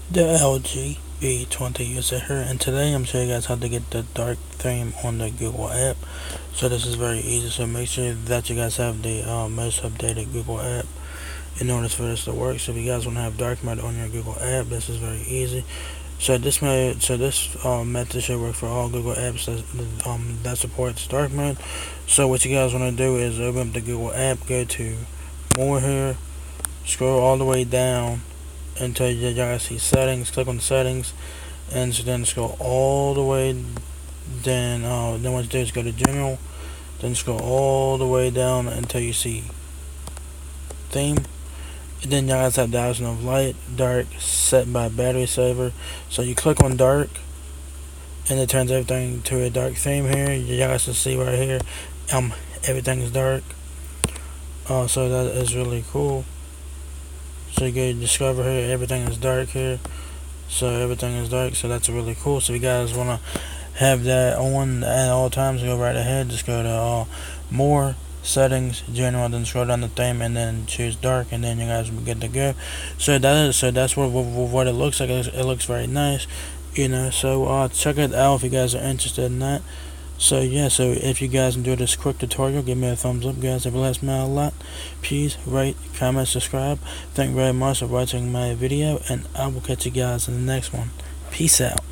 The LG B20 user here, and today I'm showing you guys how to get the dark theme on the Google app. So this is very easy, so make sure that you guys have the most updated Google app in order for this to work. So if you guys want to have dark mode on your Google app, this is very easy. So this method should work for all Google apps that supports dark mode. So what you guys want to do is open up the Google app, go to more here, scroll all the way down until you guys see settings. Click on settings, and so then scroll all the way. Then what you do is go to general, then scroll all the way down until you see theme. And then you guys have the option of light, dark, set by battery saver. So you click on dark, and it turns everything to a dark theme here. You guys can see right here, everything is dark. So that is really cool. So you can discover here, everything is dark here. So everything is dark, so that's really cool. So if you guys want to have that on at all times, go right ahead, just go to more, settings, general, then scroll down the theme, and then choose dark, and then you guys will get to go. That's what it looks like. It looks very nice, so check it out if you guys are interested in that. So yeah, so if you guys enjoyed this quick tutorial, give me a thumbs up, guys. If it helps me out a lot, please rate, comment, subscribe. Thank you very much for watching my video, and I will catch you guys in the next one. Peace out.